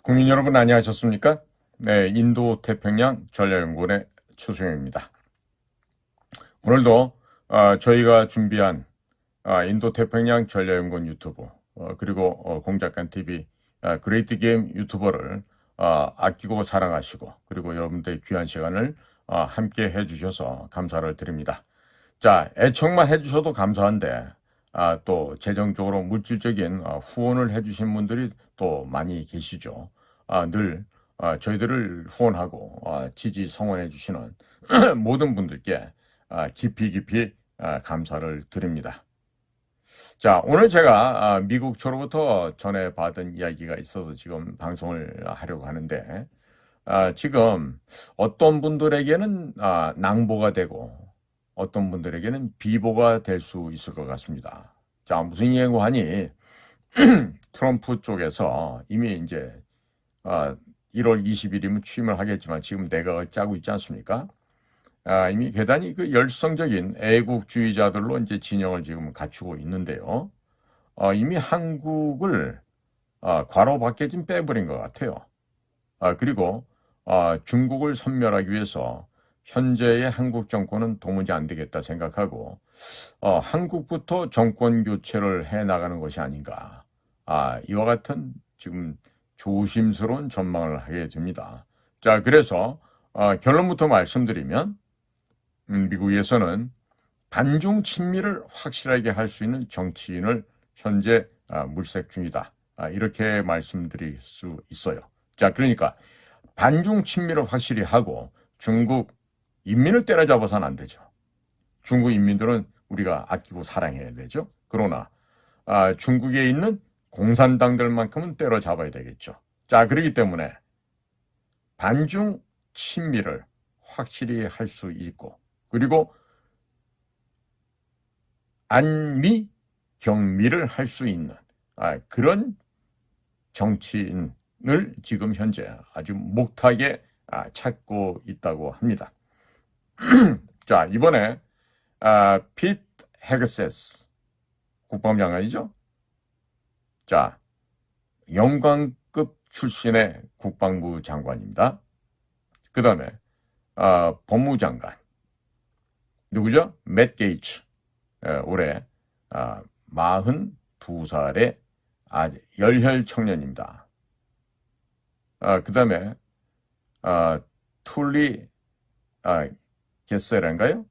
국민 여러분 안녕하셨습니까? 네, 인도 태평양 전략연구원의 최수영입니다. 오늘도 저희가 준비한 인도 태평양 전략연구원 유튜브 그리고 공작간 TV 그레이트 게임 유튜버를 아끼고 사랑하시고 그리고 여러분들의 귀한 시간을 함께 해주셔서 감사를 드립니다. 자, 애청만 해주셔도 감사한데 또 재정적으로 물질적인 후원을 해주신 분들이 또 많이 계시죠. 늘 저희들을 후원하고 지지 성원해 주시는 모든 분들께 깊이 깊이 감사를 드립니다. 자, 오늘 제가 미국초로부터 전해받은 이야기가 있어서 지금 방송을 하려고 하는데 지금 어떤 분들에게는 낭보가 되고 어떤 분들에게는 비보가 될 수 있을 것 같습니다. 자, 무슨 얘기고 하니 트럼프 쪽에서 이미 이제 1월 20일이면 취임을 하겠지만 지금 내각을 짜고 있지 않습니까? 이미 대단히 그 열성적인 애국주의자들로 이제 진영을 지금 갖추고 있는데요. 이미 한국을 과로 밖에 좀 빼버린 것 같아요. 그리고 중국을 섬멸하기 위해서 현재의 한국 정권은 도무지 안 되겠다 생각하고 한국부터 정권 교체를 해 나가는 것이 아닌가. 이와 같은 지금 조심스러운 전망을 하게 됩니다. 자, 그래서 결론부터 말씀드리면 미국에서는 반중 친미를 확실하게 할 수 있는 정치인을 현재 물색 중이다. 이렇게 말씀드릴 수 있어요. 자, 그러니까 반중 친미를 확실히 하고 중국 인민을 때려잡아서는 안 되죠. 중국 인민들은 우리가 아끼고 사랑해야 되죠. 그러나 중국에 있는 공산당들만큼은 때려잡아야 되겠죠. 자, 그렇기 때문에 반중 친미를 확실히 할 수 있고 그리고 안미 경미를 할 수 있는 그런 정치인을 지금 현재 아주 목타게 찾고 있다고 합니다. 자, 이번에 피트 헤그세스 국방장관이죠. 자, 영광급 출신의 국방부 장관입니다. 그 다음에 법무장관 누구죠? 맷 게이츠 올해 42살의 열혈 청년입니다. 그 다음에 툴리 게세라인가요?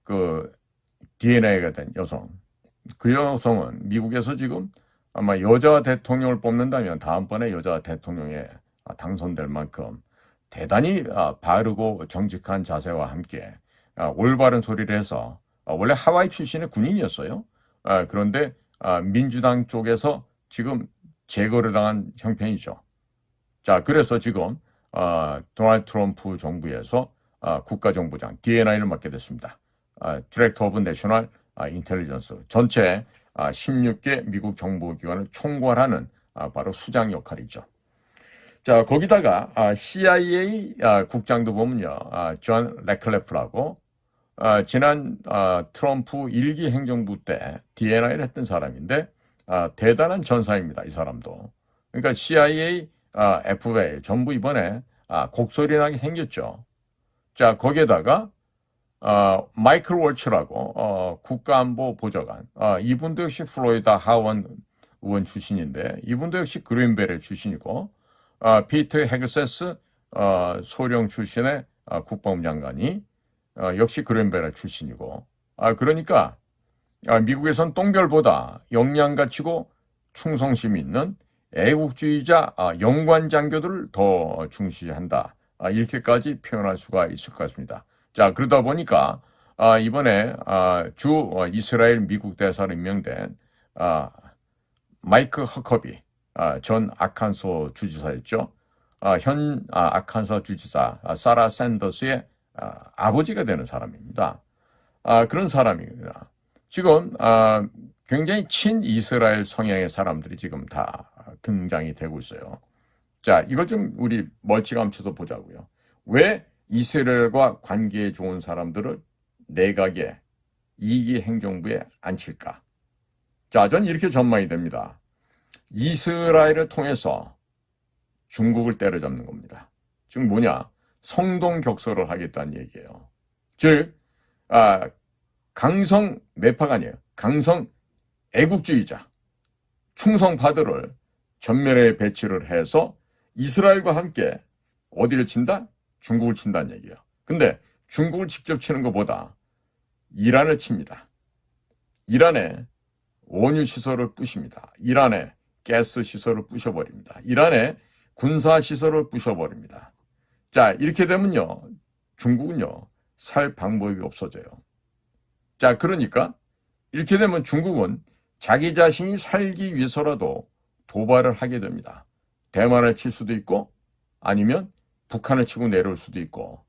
그 DNA가 된 여성. 그 여성은 미국에서 지금 아마 여자 대통령을 뽑는다면 다음번에 여자 대통령에 당선될 만큼 대단히 바르고 정직한 자세와 함께 올바른 소리를 해서 원래 하와이 출신의 군인이었어요. 그런데 민주당 쪽에서 지금 제거를 당한 형편이죠. 자, 그래서 지금 도널드 트럼프 정부에서 국가정보장 DNI를 맡게 됐습니다. 디렉터 오브 내셔널 인텔리전스 전체 16개 미국 정보기관을 총괄하는 바로 수장 역할이죠. 자, 거기다가 CIA 국장도 보면요, 존 레클레프라고 지난 트럼프 1기 행정부 때 DNI를 했던 사람인데 대단한 전사입니다. 이 사람도. 그러니까 CIA, FBI 전부 이번에 곡소리 나게 생겼죠. 자, 거기에다가 마이클 월츠라고 국가안보 보좌관 이분도 역시 플로리다 하원 의원 출신인데 이분도 역시 그린벨의 출신이고 피트 헤그세스 소령 출신의 국방부 장관이 역시 그린벨의 출신이고 그러니까 미국에선 똥별보다 역량가치고 충성심이 있는 애국주의자 영관장교들을 더 중시한다. 이렇게까지 표현할 수가 있을 것 같습니다. 자, 그러다 보니까 이번에 주 이스라엘 미국 대사로 임명된 마이크 허커비 전 아칸소 주지사였죠. 현 아칸소 주지사 사라 샌더스의 아버지가 되는 사람입니다. 그런 사람입니다. 지금 굉장히 친이스라엘 성향의 사람들이 지금 다 등장이 되고 있어요. 자, 이걸 좀 우리 멀찌감쳐서 보자고요. 왜 이스라엘과 관계 좋은 사람들을 내각에 2기 행정부에 앉힐까? 자, 전 이렇게 전망이 됩니다. 이스라엘을 통해서 중국을 때려잡는 겁니다. 즉 뭐냐? 성동격서를 하겠다는 얘기예요. 즉 강성 매파가 아니에요. 강성 애국주의자, 충성파들을 전면에 배치를 해서 이스라엘과 함께 어디를 친다? 중국을 친다는 얘기예요. 근데 중국을 직접 치는 것보다 이란을 칩니다. 이란의 원유 시설을 부십니다. 이란의 가스 시설을 부셔버립니다. 이란의 군사 시설을 부셔버립니다. 자, 이렇게 되면요, 중국은요, 살 방법이 없어져요. 자, 그러니까 이렇게 되면 중국은 자기 자신이 살기 위해서라도 도발을 하게 됩니다. 대만을 칠 수도 있고 아니면 북한을 치고 내려올 수도 있고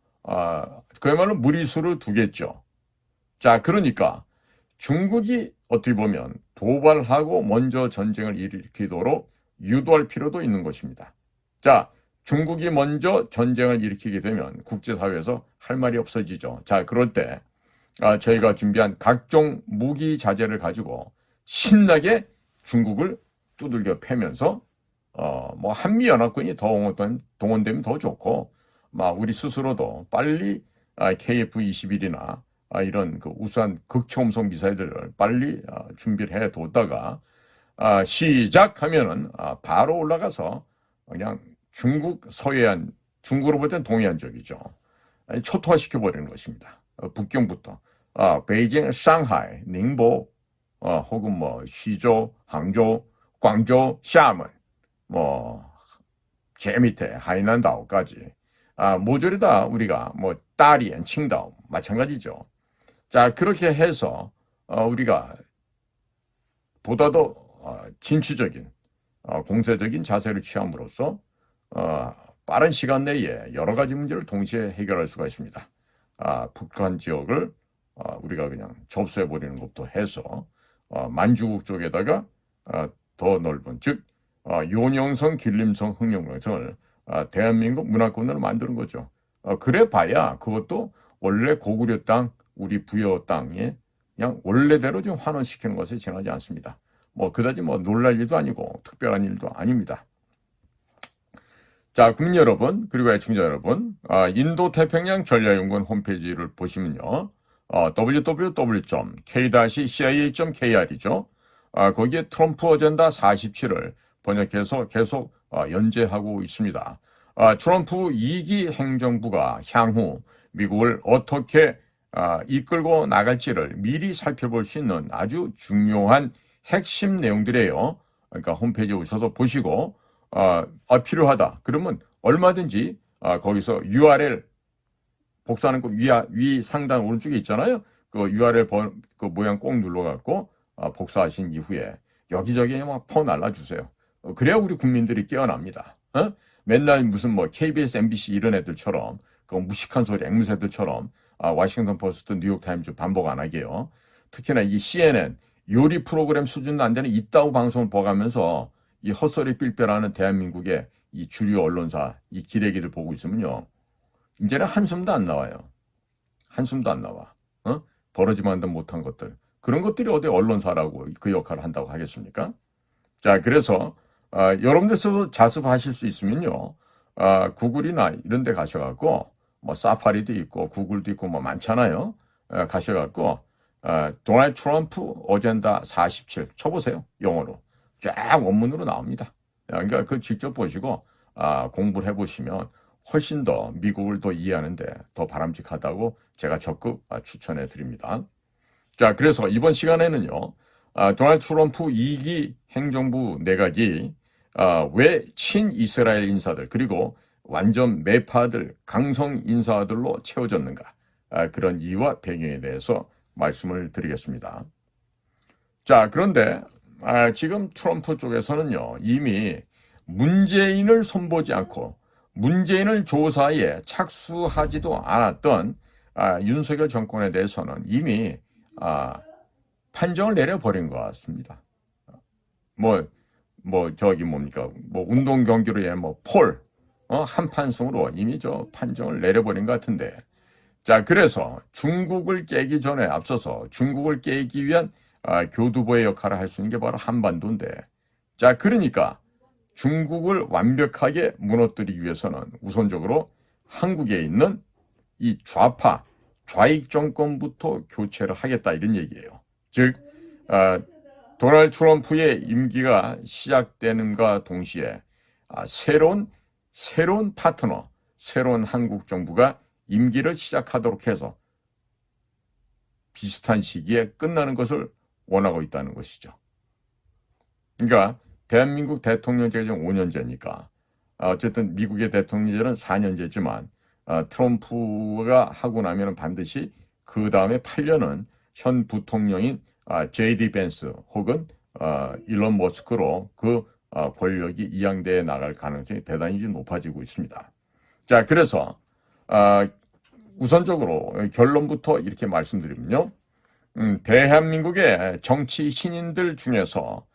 그야말로 무리수를 두겠죠. 자, 그러니까 중국이 어떻게 보면 도발하고 먼저 전쟁을 일으키도록 유도할 필요도 있는 것입니다. 자, 중국이 먼저 전쟁을 일으키게 되면 국제사회에서 할 말이 없어지죠. 자, 그럴 때 저희가 준비한 각종 무기 자재를 가지고 신나게 중국을 두들겨 패면서 뭐 한미연합군이 더 동원되면 더 좋고, 우리 스스로도 빨리 KF-21이나 이런 그 우수한 극초음속 미사일들을 빨리 준비를 해뒀다가 시작하면은 바로 올라가서 그냥 중국 서해안, 중국으로 볼 땐 동해안 쪽이죠. 초토화시켜버리는 것입니다. 북경부터 베이징, 상하이, 닝보, 혹은 뭐 시조, 항저우, 광저우, 샤먼, 제 밑에 하이난다오까지 모조리 다 우리가 다리엔, 칭다오 마찬가지죠. 자, 그렇게 해서 우리가 보다 더 진취적인 공세적인 자세를 취함으로써 빠른 시간 내에 여러 가지 문제를 동시에 해결할 수가 있습니다. 북한 지역을 우리가 그냥 접수해버리는 것부터 해서 만주국 쪽에다가 더 넓은, 즉 요녕성, 길림성, 흑룡성을 대한민국 문화권으로 만드는 거죠. 그래 봐야 그것도 원래 고구려 땅, 우리 부여 땅에 그냥 원래대로 좀 환원시키는 것에 지나지 않습니다. 그다지 놀랄 일도 아니고 특별한 일도 아닙니다. 자, 국민 여러분, 그리고 애청자 여러분, 인도태평양 전략연구원 홈페이지를 보시면요, www.k-cia.kr이죠. 거기에 트럼프 어젠다 47을 번역해서 계속 연재하고 있습니다. 트럼프 2기 행정부가 향후 미국을 어떻게 이끌고 나갈지를 미리 살펴볼 수 있는 아주 중요한 핵심 내용들이에요. 그러니까 홈페이지에 오셔서 보시고 필요하다 그러면 얼마든지 거기서 URL 복사하는 거 위 상단 오른쪽에 있잖아요. 그 URL 그 모양 꼭 눌러갖고 복사하신 이후에 여기저기 막 퍼 날라주세요. 그래야 우리 국민들이 깨어납니다. 맨날 무슨 KBS, MBC 이런 애들처럼 그 무식한 소리 앵무새들처럼 워싱턴 포스트, 뉴욕타임즈 반복 안 하게요. 특히나 이 CNN 요리 프로그램 수준도 안 되는 이따구 방송을 보가면서 이 헛소리 삘빼라는 대한민국의 이 주류 언론사 이 기레기들 보고 있으면요, 이제는 한숨도 안 나와요. 한숨도 안 나와. 벌어지만도 못한 것들, 그런 것들이 어디 언론사라고 그 역할을 한다고 하겠습니까? 자, 그래서 여러분들 스스로 자습하실 수 있으면요, 구글이나 이런 데 가셔갖고 사파리도 있고 구글도 있고 많잖아요. 가셔갖고 도널드 트럼프 어젠다 47 쳐보세요. 영어로 쫙 원문으로 나옵니다. 그러니까 그 직접 보시고 공부를 해보시면 훨씬 더 미국을 더 이해하는데 더 바람직하다고 제가 적극 추천해 드립니다. 자, 그래서 이번 시간에는요, 도널드 트럼프 2기 행정부 내각이 왜 친이스라엘 인사들 그리고 완전 매파들, 강성 인사들로 채워졌는가, 그런 이유와 배경에 대해서 말씀을 드리겠습니다. 자, 그런데 지금 트럼프 쪽에서는요, 이미 문재인을 손보지 않고 문재인을 조사에 착수하지도 않았던 윤석열 정권에 대해서는 이미 판정을 내려버린 것 같습니다. 운동 경기로 폴 한판승으로 이미 판정을 내려버린 것 같은데, 자, 그래서 중국을 깨기 전에 앞서서 중국을 깨기 위한 교두보의 역할을 할 수 있는 게 바로 한반도인데, 자, 그러니까 중국을 완벽하게 무너뜨리기 위해서는 우선적으로 한국에 있는 이 좌파, 좌익 정권부터 교체를 하겠다 이런 얘기예요. 즉 도널드 트럼프의 임기가 시작되는가 동시에 새로운 파트너, 새로운 한국 정부가 임기를 시작하도록 해서 비슷한 시기에 끝나는 것을 원하고 있다는 것이죠. 그러니까 대한민국 대통령제가 지금 5년제니까 어쨌든 미국의 대통령제는 4년제지만 트럼프가 하고 나면 반드시 그 다음에 8년은 현 부통령인 J.D. 벤스 혹은 일론 머스크로 그 권력이 이양되어 나갈 가능성이 대단히 높아지고 있습니다. 자, 그래서 우선적으로 결론부터 이렇게 말씀드리면요. 대한민국의 정치 신인들 중에서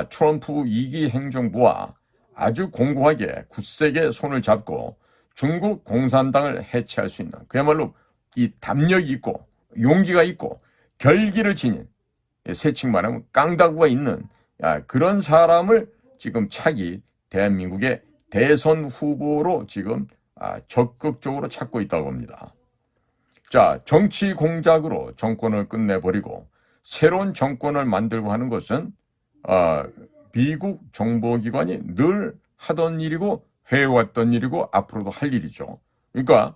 트럼프 2기 행정부와 아주 공고하게 굳세게 손을 잡고 중국 공산당을 해체할 수 있는 그야말로 이 담력이 있고 용기가 있고 결기를 지닌 세칭 말하면 깡다구가 있는 그런 사람을 지금 차기 대한민국의 대선 후보로 지금 적극적으로 찾고 있다고 합니다. 자, 정치 공작으로 정권을 끝내버리고 새로운 정권을 만들고 하는 것은 미국 정보기관이 늘 하던 일이고 해왔던 일이고 앞으로도 할 일이죠. 그러니까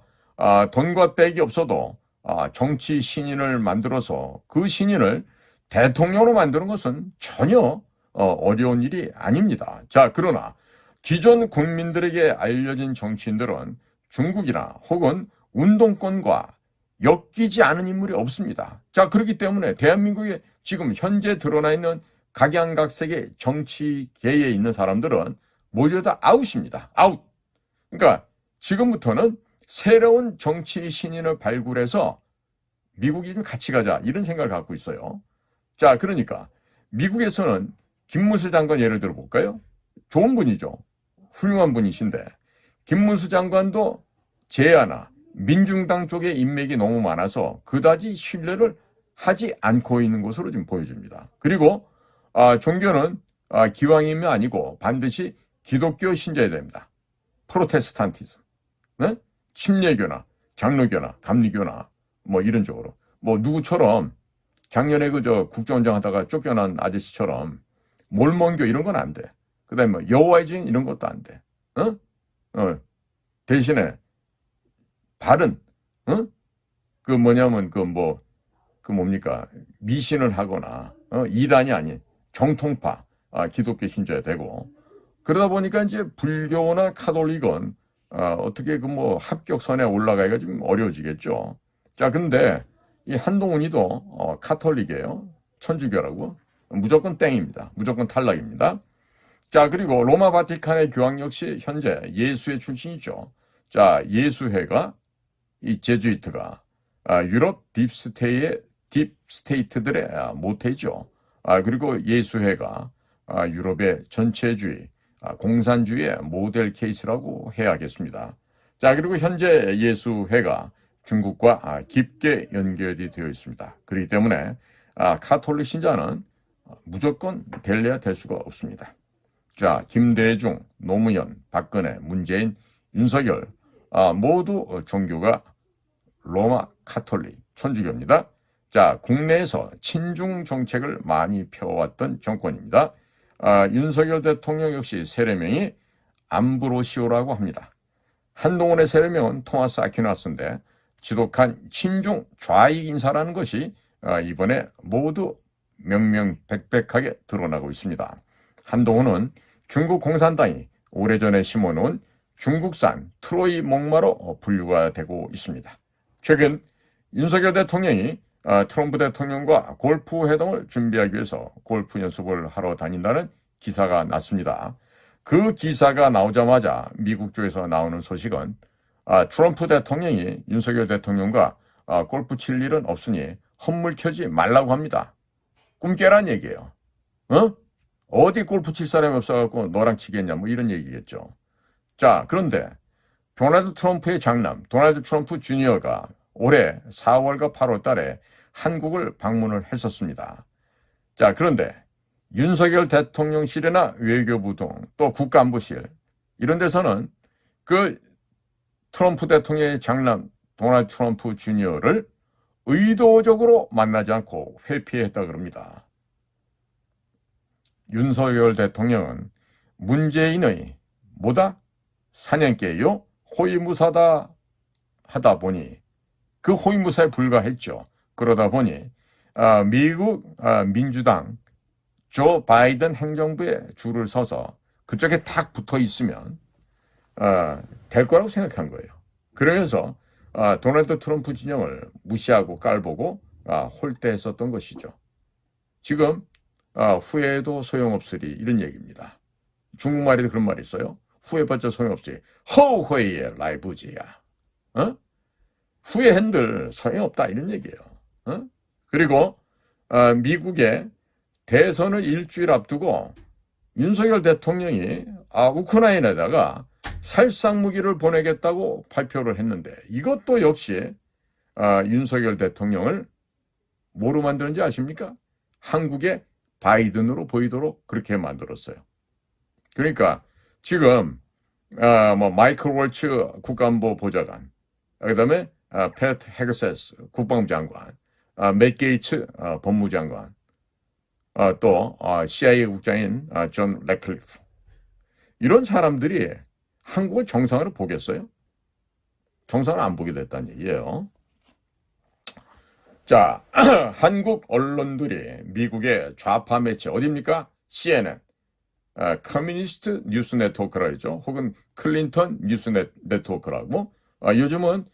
돈과 빽이 없어도 정치 신인을 만들어서 그 신인을 대통령으로 만드는 것은 전혀 어려운 일이 아닙니다. 자, 그러나 기존 국민들에게 알려진 정치인들은 중국이나 혹은 운동권과 엮이지 않은 인물이 없습니다. 자, 그렇기 때문에 대한민국에 지금 현재 드러나 있는 각양각색의 정치계에 있는 사람들은 모두 다 아웃입니다. 아웃. 그러니까 지금부터는 새로운 정치 신인을 발굴해서 미국이 좀 같이 가자 이런 생각을 갖고 있어요. 자, 그러니까 미국에서는 김문수 장관 예를 들어 볼까요? 좋은 분이죠. 훌륭한 분이신데 김문수 장관도 제야나 민중당 쪽의 인맥이 너무 많아서 그다지 신뢰를 하지 않고 있는 것으로 지금 보여집니다. 그리고 종교는 기왕이면 아니고 반드시 기독교 신자여야 됩니다. 프로테스탄티즘, 네? 침례교나 장로교나 감리교나 뭐 이런 쪽으로 뭐 누구처럼 작년에 국정원장 하다가 쫓겨난 아저씨처럼 몰몬교 이런 건 안 돼. 그다음에 뭐 여호와의 증인 이런 것도 안 돼. 대신에 바른 그 뭐냐면 뭡니까 미신을 하거나 이단이 아닌 정통파 기독교 신자야 되고 그러다 보니까 이제 불교나 카톨릭은 어떻게 합격선에 올라가기가 좀 어려워지겠죠. 자, 근데 이 한동훈이도 카톨릭이에요. 천주교라고 무조건 땡입니다. 무조건 탈락입니다. 자, 그리고 로마 바티칸의 교황 역시 현재 예수회 출신이죠. 자, 예수회가 이 제주이트가 유럽 딥스테이트들의 모태죠. 그리고 예수회가 유럽의 전체주의, 공산주의의 모델 케이스라고 해야겠습니다. 자, 그리고 현재 예수회가 중국과 깊게 연결이 되어 있습니다. 그렇기 때문에 카톨릭 신자는 무조건 될래야 될 수가 없습니다. 자, 김대중, 노무현, 박근혜, 문재인, 윤석열 모두 종교가 로마 카톨릭 천주교입니다. 자, 국내에서 친중 정책을 많이 펴왔던 정권입니다. 윤석열 대통령 역시 세례명이 암브로시오라고 합니다. 한동훈의 세례명은 토마스 아퀴나스인데 지독한 친중 좌익 인사라는 것이 이번에 모두 명명백백하게 드러나고 있습니다. 한동훈은 중국 공산당이 오래전에 심어놓은 중국산 트로이 목마로 분류가 되고 있습니다. 최근 윤석열 대통령이 트럼프 대통령과 골프 회동을 준비하기 위해서 골프 연습을 하러 다닌다는 기사가 났습니다. 그 기사가 나오자마자 미국 쪽에서 나오는 소식은 트럼프 대통령이 윤석열 대통령과 골프 칠 일은 없으니 헛물 켜지 말라고 합니다. 꿈 깨란 얘기예요. 어디 골프 칠 사람이 없어갖고 너랑 치겠냐 뭐 이런 얘기겠죠. 자, 그런데 도널드 트럼프의 장남 도널드 트럼프 주니어가 올해 4월과 8월 달에 한국을 방문을 했었습니다. 자, 그런데 윤석열 대통령실이나 외교부 등 또 국가안보실 이런 데서는 그 트럼프 대통령의 장남 도널드 트럼프 주니어를 의도적으로 만나지 않고 회피했다 그럽니다. 윤석열 대통령은 문재인의 뭐다? 사냥개요? 호위무사다 하다 보니 그 호위무사에 불과했죠. 그러다 보니 미국 민주당 조 바이든 행정부에 줄을 서서 그쪽에 탁 붙어 있으면 될 거라고 생각한 거예요. 그러면서 도널드 트럼프 진영을 무시하고 깔보고 홀대했었던 것이죠. 지금 후회해도 소용없으리 이런 얘기입니다. 중국말에도 그런 말이 있어요. 후회봤자 소용없지. 허우회의 라이브지야. 후회한들 소용없다 이런 얘기예요. 그리고 미국의 대선을 일주일 앞두고 윤석열 대통령이 우크라이나에다가 살상 무기를 보내겠다고 발표를 했는데 이것도 역시 윤석열 대통령을 뭐로 만드는지 아십니까? 한국의 바이든으로 보이도록 그렇게 만들었어요. 그러니까 지금 마이클 월츠 국가안보 보좌관, 그다음에 패트 헤그세스 국방부 장관, 맷 게이츠 법무장관, 또 CIA 국장인 존 래클리프 이런 사람들이 한국을 정상으로 보겠어요? 정상을 안 보게 됐다는 얘기예요. 자, 한국 언론들이 미국의 좌파 매체 어디입니까? CNN, 커뮤니스트 뉴스 네트워크라 그러죠. 혹은 클린턴 뉴스 네트워크라고. 요즘은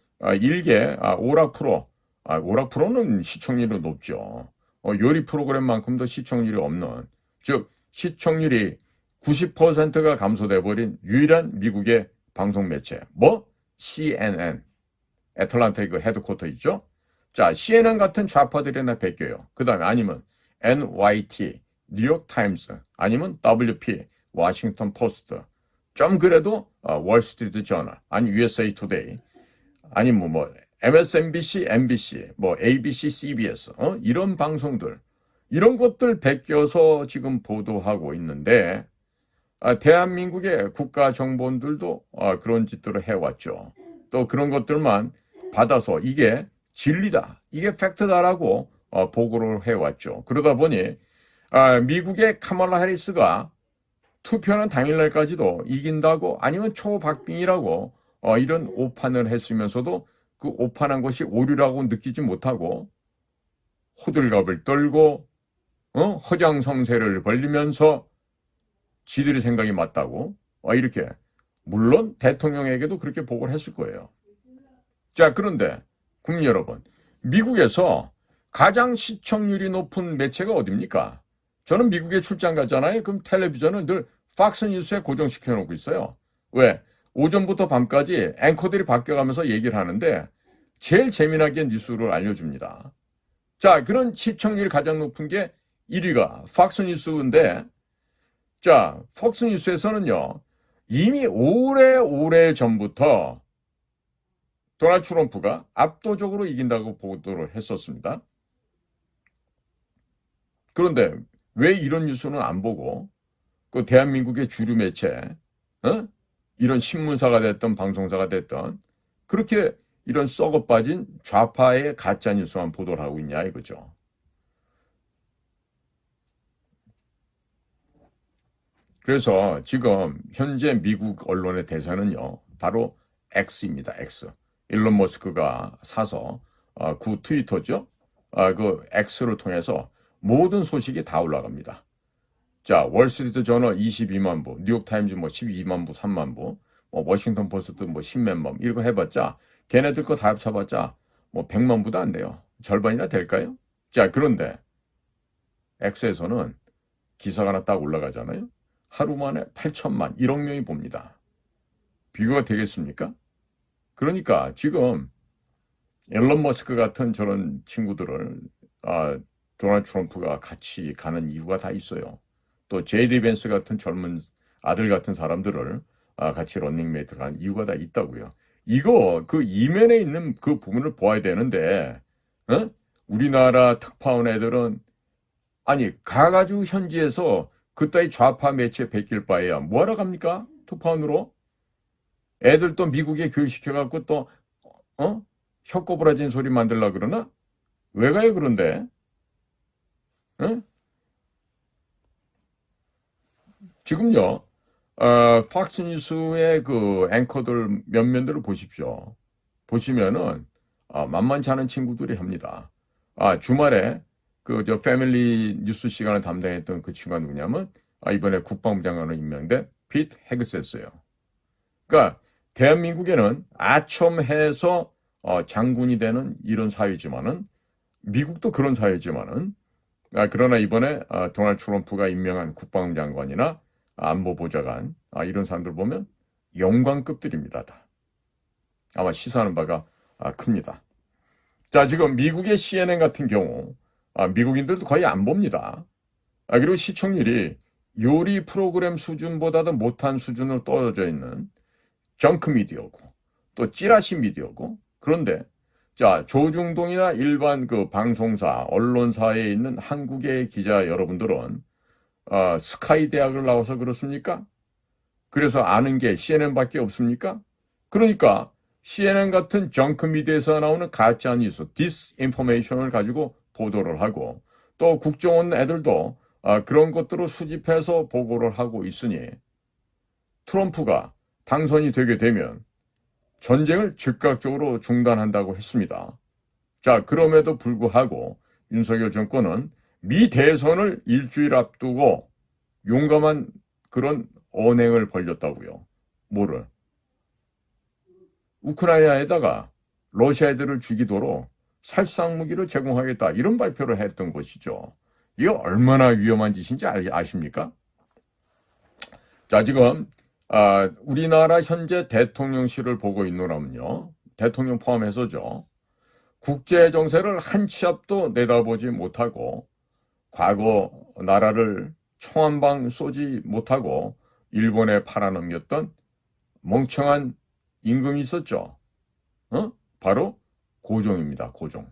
일개 오락프로, 오락프로는 시청률이 높죠. 요리 프로그램만큼도 시청률이 없는, 즉 시청률이 90%가 감소돼 버린 유일한 미국의 방송 매체. CNN, 애틀란타 그 헤드쿼터 있죠. 자, CNN 같은 좌파들이나 베껴요. 그 다음에 아니면 NYT, 뉴욕타임스, 아니면 WP, 워싱턴 포스트, 좀 그래도 월스트리트 저널, 아니 USA 투데이, 아니면 MSNBC, MBC, ABC, CBS, 이런 방송들, 이런 것들 베껴서 지금 보도하고 있는데, 대한민국의 국가정보원들도 그런 짓들을 해왔죠. 또 그런 것들만 받아서 이게 진리다, 이게 팩트다라고 보고를 해왔죠. 그러다 보니 미국의 카말라 해리스가 투표는 당일날까지도 이긴다고 아니면 초박빙이라고 이런 오판을 했으면서도 그 오판한 것이 오류라고 느끼지 못하고 호들갑을 떨고 허장성세를 벌리면서 지들의 생각이 맞다고 이렇게 물론 대통령에게도 그렇게 보고를 했을 거예요. 자, 그런데 국민 여러분, 미국에서 가장 시청률이 높은 매체가 어디입니까? 저는 미국에 출장 가잖아요. 그럼 텔레비전은 늘 팍스 뉴스에 고정시켜 놓고 있어요. 왜? 오전부터 밤까지 앵커들이 바뀌어가면서 얘기를 하는데 제일 재미나게 뉴스를 알려줍니다. 자, 그런 시청률이 가장 높은 게 1위가 팍스 뉴스인데, 자, 팍스 뉴스에서는요, 이미 오래 전부터 도널드 트럼프가 압도적으로 이긴다고 보도를 했었습니다. 그런데 왜 이런 뉴스는 안 보고 그 대한민국의 주류 매체, 이런 신문사가 됐던 방송사가 됐던 그렇게 이런 썩어 빠진 좌파의 가짜 뉴스만 보도를 하고 있냐 이거죠. 그래서 지금 현재 미국 언론의 대세는요, 바로 X입니다. X. 일론 머스크가 사서 구 트위터죠. 그 X를 통해서 모든 소식이 다 올라갑니다. 자, 월스트리트 저널 22만 부, 뉴욕타임즈 12만 부, 3만 부, 워싱턴 포스트 10몇만 부, 이거 해봤자 걔네들 거 다 합쳐봤자 100만 부도 안 돼요. 절반이나 될까요? 자, 그런데 X에서는 기사가 하나 딱 올라가잖아요. 하루 만에 8천만, 1억 명이 봅니다. 비교가 되겠습니까? 그러니까 지금 일론 머스크 같은 저런 친구들을 도널드 트럼프가 같이 가는 이유가 다 있어요. 또 제이디 벤스 같은 젊은 아들 같은 사람들을 같이 런닝메이트로 간 이유가 다 있다고요. 이거 그 이면에 있는 그 부분을 보아야 되는데 우리나라 특파원 애들은 아니 가가지고 현지에서 그따위 좌파 매체 베낄 바에야 뭐하러 갑니까? 특파원으로? 애들 또 미국에 교육시켜갖고 또 어? 혀꼬부라진 소리 만들라 그러나? 왜 가요 그런데? 응? 지금요, 팍스뉴스의 그 앵커들 몇몇들을 보십시오. 보시면은, 만만치 않은 친구들이 합니다. 주말에 그 저 패밀리 뉴스 시간을 담당했던 그 친구가 누구냐면, 이번에 국방부 장관으로 임명된 피트 헤그세스예요. 그러니까 대한민국에는 아첨해서 장군이 되는 이런 사회지만은 미국도 그런 사회지만은 그러나 이번에 도널드 트럼프가 임명한 국방부 장관이나 안보보좌관 이런 사람들 보면 영광급들입니다. 다. 아마 시사하는 바가 큽니다. 자, 지금 미국의 CNN 같은 경우 미국인들도 거의 안 봅니다. 그리고 시청률이 요리 프로그램 수준보다도 못한 수준으로 떨어져 있는 정크 미디어고 또 찌라시 미디어고 그런데 자, 조중동이나 일반 그 방송사, 언론사에 있는 한국의 기자 여러분들은 스카이 대학을 나와서 그렇습니까? 그래서 아는 게 CNN밖에 없습니까? 그러니까 CNN 같은 정크 미디어에서 나오는 가짜 뉴스, 디스인포메이션을 가지고 보도를 하고 또 국정원 애들도 그런 것들을 수집해서 보고를 하고 있으니 트럼프가 당선이 되게 되면 전쟁을 즉각적으로 중단한다고 했습니다. 자, 그럼에도 불구하고 윤석열 정권은 미 대선을 일주일 앞두고 용감한 그런 언행을 벌였다고요. 뭐를? 우크라이나에다가 러시아 애들을 죽이도록 살상무기를 제공하겠다 이런 발표를 했던 것이죠. 이게 얼마나 위험한 짓인지 아십니까? 자, 지금 우리나라 현재 대통령실을 보고 있노라면요. 대통령 포함해서죠. 국제 정세를 한 치 앞도 내다보지 못하고 과거 나라를 총 한 방 쏘지 못하고 일본에 팔아넘겼던 멍청한 임금이 있었죠. 바로 고종입니다. 고종.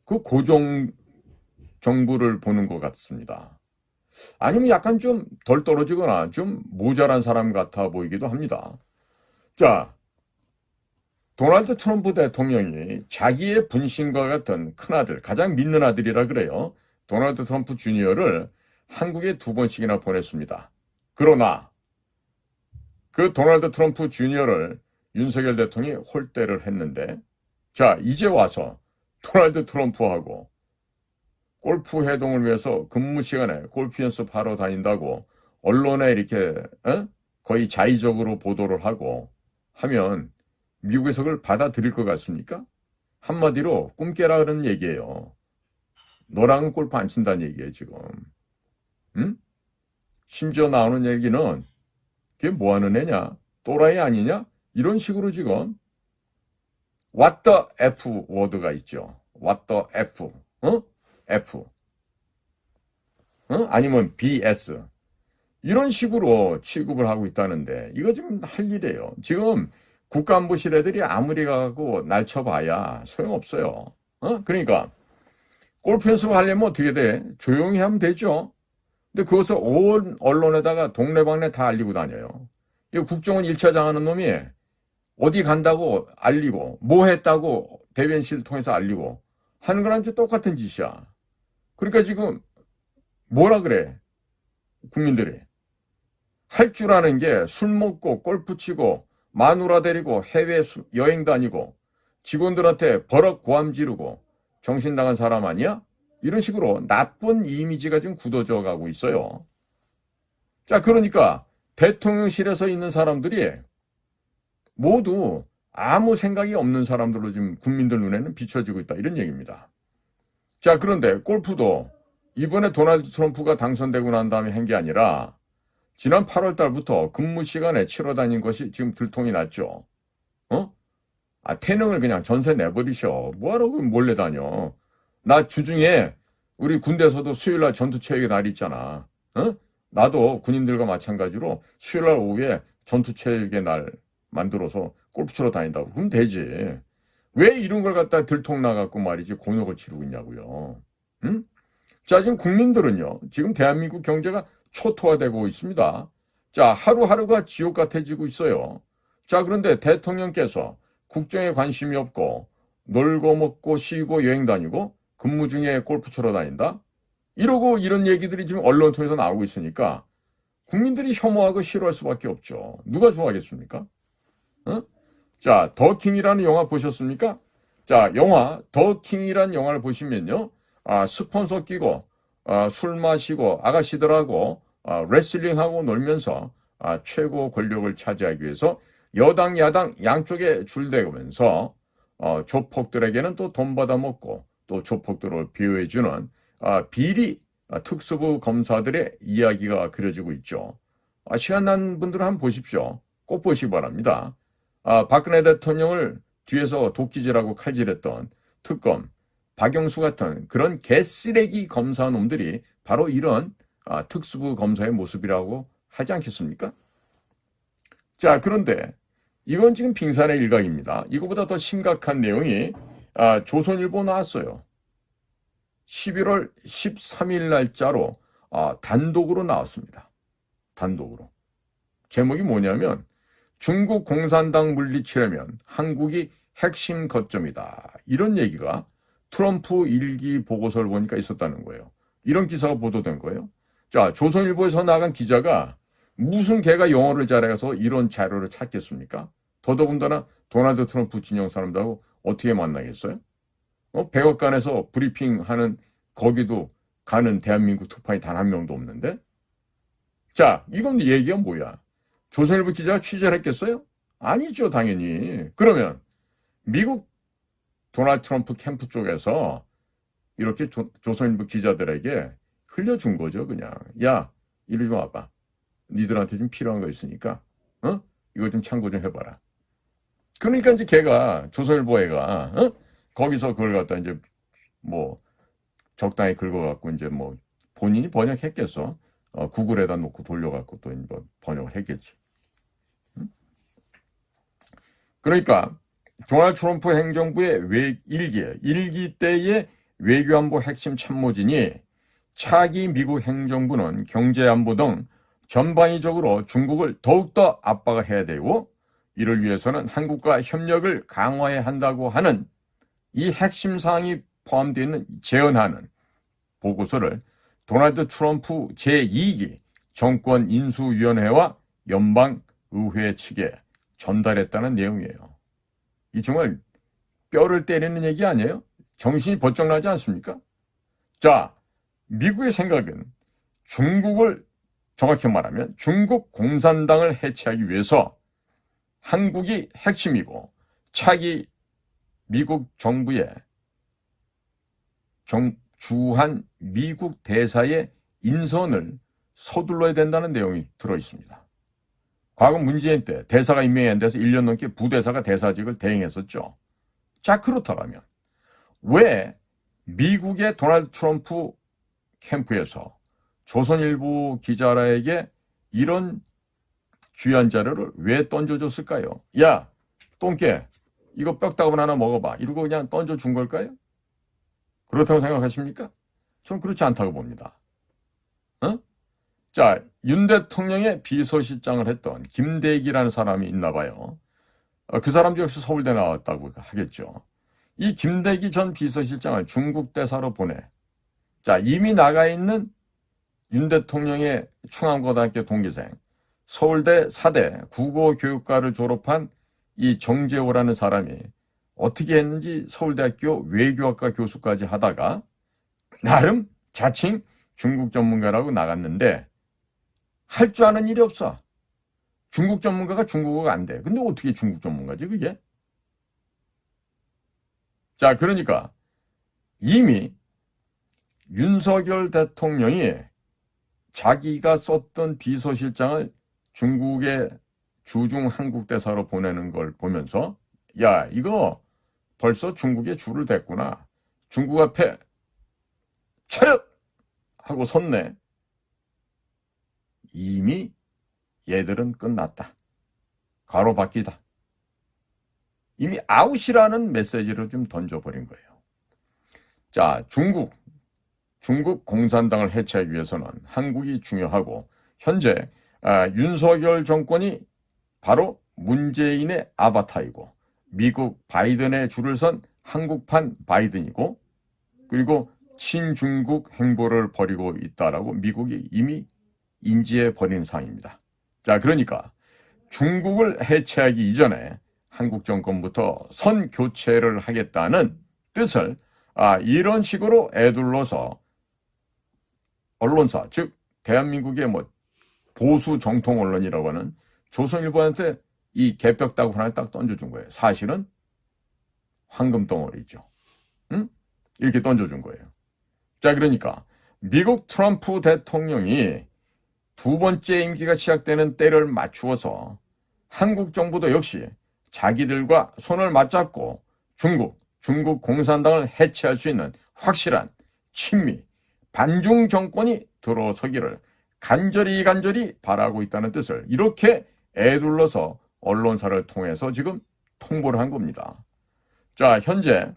그 고종 정부를 보는 것 같습니다. 아니면 약간 좀 덜 떨어지거나 좀 모자란 사람 같아 보이기도 합니다. 자, 도널드 트럼프 대통령이 자기의 분신과 같은 큰아들, 가장 믿는 아들이라 그래요. 도널드 트럼프 주니어를 한국에 2번씩이나 보냈습니다. 그러나 그 도널드 트럼프 주니어를 윤석열 대통령이 홀대를 했는데 자, 이제 와서 도널드 트럼프하고 골프 회동을 위해서 근무 시간에 골프 연습하러 다닌다고 언론에 이렇게 거의 자의적으로 보도를 하고 하면 미국에서 그걸 받아들일 것 같습니까? 한마디로 꿈 깨라 그런 얘기예요. 너랑은 골프 안 친다는 얘기예요 지금. 응? 심지어 나오는 얘기는 그게 뭐하는 애냐? 또라이 아니냐? 이런 식으로 지금 What the F 워드가 있죠. What the F. F. 아니면 BS. 이런 식으로 취급을 하고 있다는데 이거 지금 할 일이에요. 지금 국가안보실 애들이 아무리 가고 날쳐봐야 소용없어요. 그러니까 골프 연습을 하려면 어떻게 돼? 조용히 하면 되죠. 근데 그것을 온 언론에다가 동네방네 다 알리고 다녀요. 이 국정원 1차장 하는 놈이 어디 간다고 알리고 뭐 했다고 대변실 통해서 알리고 하는 거랑 똑같은 짓이야. 그러니까 지금 뭐라 그래? 국민들이. 할 줄 아는 게 술 먹고 골프 치고 마누라 데리고 해외 여행 다니고 직원들한테 버럭 고함 지르고 정신 나간 사람 아니야? 이런 식으로 나쁜 이미지가 지금 굳어져 가고 있어요. 자, 그러니까 대통령실에서 있는 사람들이 모두 아무 생각이 없는 사람들로 지금 국민들 눈에는 비춰지고 있다. 이런 얘기입니다. 자, 그런데 골프도 이번에 도널드 트럼프가 당선되고 난 다음에 한 게 아니라 지난 8월 달부터 근무 시간에 치러 다닌 것이 지금 들통이 났죠. 태능을 그냥 전세 내버리셔. 뭐하러 몰래 다녀. 나 주중에 우리 군대에서도 수요일날 전투체육의 날이 있잖아. 나도 군인들과 마찬가지로 수요일날 오후에 전투체육의 날 만들어서 골프 치러 다닌다고. 그럼 되지. 왜 이런 걸 갖다 들통 나갖고 말이지 곤욕을 치르고 있냐고요. 응? 자, 지금 국민들은요, 지금 대한민국 경제가 초토화되고 있습니다. 자, 하루하루가 지옥 같아지고 있어요. 자, 그런데 대통령께서 국정에 관심이 없고 놀고 먹고 쉬고 여행 다니고 근무 중에 골프 치러 다닌다? 이러고 이런 얘기들이 지금 언론 통해서 나오고 있으니까 국민들이 혐오하고 싫어할 수밖에 없죠. 누가 좋아하겠습니까? 어? 자, 더킹이라는 영화 보셨습니까? 자, 영화 더킹이라는 영화를 보시면요. 스폰서 끼고 술 마시고 아가씨들하고 레슬링하고 놀면서 최고 권력을 차지하기 위해서 여당 야당 양쪽에 줄대면서 조폭들에게는 또 돈 받아먹고 또 조폭들을 비호해주는 비리 특수부 검사들의 이야기가 그려지고 있죠. 시간 난 분들은 한번 보십시오. 꼭 보시기 바랍니다. 박근혜 대통령을 뒤에서 도끼질하고 칼질했던 특검, 박영수 같은 그런 개쓰레기 검사 놈들이 바로 이런 특수부 검사의 모습이라고 하지 않겠습니까? 자, 그런데 이건 지금 빙산의 일각입니다. 이거보다 더 심각한 내용이 조선일보 나왔어요. 11월 13일 날짜로 단독으로 나왔습니다. 단독으로. 제목이 뭐냐면 중국 공산당 물리치려면 한국이 핵심 거점이다. 이런 얘기가 트럼프 일기 보고서를 보니까 있었다는 거예요. 이런 기사가 보도된 거예요. 자, 조선일보에서 나간 기자가 무슨 걔가 영어를 잘해서 이런 자료를 찾겠습니까? 더더군다나 도널드 트럼프 진영 사람들하고 어떻게 만나겠어요? 백악관에서 브리핑하는 거기도 가는 대한민국 특파원이 단 한 명도 없는데? 자, 이건 얘기가 뭐야? 조선일보 기자가 취재를 했겠어요? 아니죠, 당연히. 그러면 미국 도널드 트럼프 캠프 쪽에서 이렇게 조선일보 기자들에게 흘려준 거죠, 그냥. 야, 이리 좀 와봐. 니들한테 좀 필요한 거 있으니까, 이거 좀 참고 좀 해봐라. 그러니까 이제 걔가, 조선일보 애가, 거기서 그걸 갖다 이제 뭐 적당히 긁어갖고 이제 뭐 본인이 번역했겠어. 구글에다 놓고 돌려갖고 또 뭐 번역을 했겠지. 그러니까 도널드 트럼프 행정부의 일기 때의 외교안보 핵심 참모진이 차기 미국 행정부는 경제안보 등 전방위적으로 중국을 더욱더 압박을 해야 되고 이를 위해서는 한국과 협력을 강화해야 한다고 하는 이 핵심 사항이 포함되어 있는 제언하는 보고서를 도널드 트럼프 제2기 정권 인수위원회와 연방의회 측에 전달했다는 내용이에요. 이 정말 뼈를 때리는 얘기 아니에요? 정신이 번쩍 나지 않습니까? 자, 미국의 생각은 중국을 정확히 말하면 중국 공산당을 해체하기 위해서 한국이 핵심이고 차기 미국 정부의 주한 미국 대사의 인선을 서둘러야 된다는 내용이 들어있습니다. 과거 문재인 때 대사가 임명이 안 돼서 1년 넘게 부대사가 대사직을 대행했었죠. 자, 그렇다면 왜 미국의 도널드 트럼프 캠프에서 조선일보 기자에게 이런 귀한 자료를 왜 던져줬을까요? 야, 똥개, 이거 뼈다귀 하나 먹어봐. 이러고 그냥 던져준 걸까요? 그렇다고 생각하십니까? 전 그렇지 않다고 봅니다. 자, 윤 대통령의 비서실장을 했던 김대기라는 사람이 있나 봐요. 그 사람도 역시 서울대 나왔다고 하겠죠. 이 김대기 전 비서실장을 중국 대사로 보내. 자, 이미 나가 있는 윤 대통령의 충암고등학교 동기생, 서울대 4대 국어교육과를 졸업한 이 정재호라는 사람이 어떻게 했는지 서울대학교 외교학과 교수까지 하다가 나름 자칭 중국 전문가라고 나갔는데 할 줄 아는 일이 없어. 중국 전문가가 중국어가 안 돼. 근데 어떻게 중국 전문가지 그게? 자, 그러니까 이미 윤석열 대통령이 자기가 썼던 비서실장을 중국의 주중 한국 대사로 보내는 걸 보면서 야, 이거 벌써 중국에 줄을 댔구나. 중국 앞에 차렷! 하고 섰네. 이미 얘들은 끝났다. 가로바뀌다. 이미 아웃이라는 메시지를 좀 던져버린 거예요. 자, 중국 공산당을 해체하기 위해서는 한국이 중요하고 현재 윤석열 정권이 바로 문재인의 아바타이고 미국 바이든의 줄을 선 한국판 바이든이고 그리고 친중국 행보를 벌이고 있다라고 미국이 이미 인지해 버린 상황입니다. 자, 그러니까 중국을 해체하기 이전에 한국 정권부터 선 교체를 하겠다는 뜻을 이런 식으로 애둘러서 언론사, 즉 대한민국의 보수 정통 언론이라고 하는 조선일보한테 이 개벽다구 하나를 딱 던져준 거예요. 사실은 황금덩어리죠. 응? 이렇게 던져준 거예요. 자, 그러니까 미국 트럼프 대통령이 두 번째 임기가 시작되는 때를 맞추어서 한국 정부도 역시 자기들과 손을 맞잡고 중국 공산당을 해체할 수 있는 확실한 친미, 반중 정권이 들어서기를 간절히 바라고 있다는 뜻을 이렇게 애둘러서 언론사를 통해서 지금 통보를 한 겁니다. 자, 현재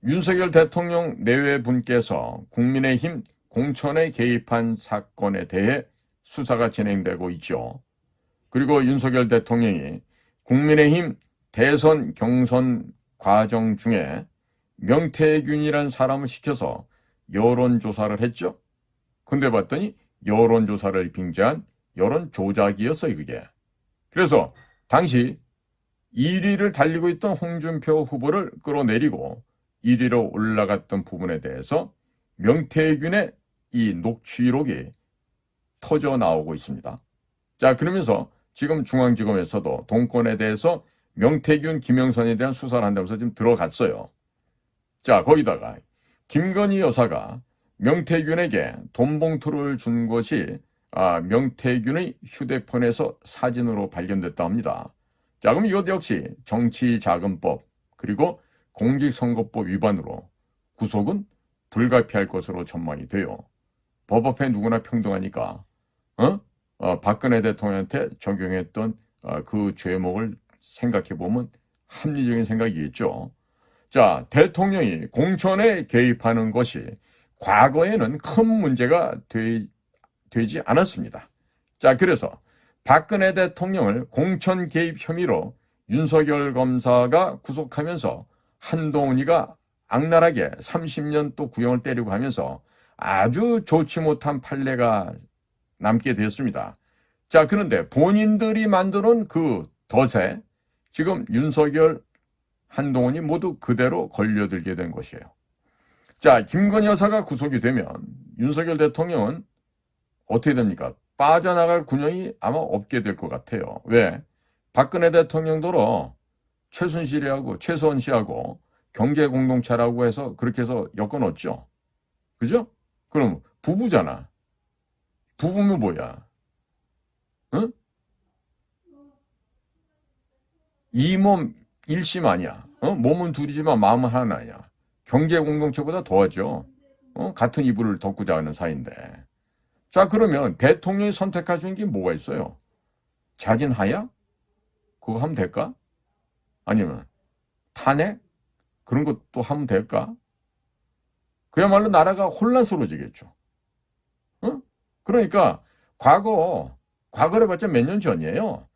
윤석열 대통령 내외분께서 국민의힘 공천에 개입한 사건에 대해 수사가 진행되고 있죠. 그리고 윤석열 대통령이 국민의힘 대선 경선 과정 중에 명태균이라는 사람을 시켜서 여론조사를 했죠. 근데 봤더니 여론조사를 빙자한 여론조작이었어요, 그게. 그래서 당시 1위를 달리고 있던 홍준표 후보를 끌어내리고 1위로 올라갔던 부분에 대해서 명태균의 이 녹취록이 터져 나오고 있습니다. 자, 그러면서 지금 중앙지검에서도 동권에 대해서 명태균, 김영선에 대한 수사를 한다면서 지금 들어갔어요. 자, 거기다가 김건희 여사가 명태균에게 돈 봉투를 준 것이 명태균의 휴대폰에서 사진으로 발견됐다 합니다. 자, 그럼 이것 역시 정치자금법 그리고 공직선거법 위반으로 구속은 불가피할 것으로 전망이 돼요. 법 앞에 누구나 평등하니까 박근혜 대통령한테 적용했던 그 죄목을 생각해보면 합리적인 생각이겠죠. 자, 대통령이 공천에 개입하는 것이 과거에는 큰 문제가 되지 않았습니다. 자, 그래서 박근혜 대통령을 공천 개입 혐의로 윤석열 검사가 구속하면서 한동훈이가 악랄하게 30년 또 구형을 때리고 하면서 아주 좋지 못한 판례가 남게 되었습니다. 자, 그런데 본인들이 만드는 그 덫에 지금 윤석열, 한동훈이 모두 그대로 걸려들게 된 것이에요. 자, 김건희 여사가 구속이 되면 윤석열 대통령은 어떻게 됩니까? 빠져나갈 군형이 아마 없게 될 것 같아요. 왜? 박근혜 대통령도로 최순실이하고 최수원 씨하고 경제공동체라고 해서 그렇게 해서 여건 얻죠. 그죠? 그럼 부부잖아. 부부면 뭐야? 응? 이 몸 일심 아니야. 몸은 둘이지만 마음은 하나 아니야. 경제공동체보다 더하죠. 같은 이불을 덮고 자는 사이인데. 자, 그러면 대통령이 선택할 수 있는 게 뭐가 있어요? 자진하야? 그거 하면 될까? 아니면 탄핵? 그런 것도 하면 될까? 그야말로 나라가 혼란스러워지겠죠. 그러니까 과거를 봤자 몇 년 전이에요.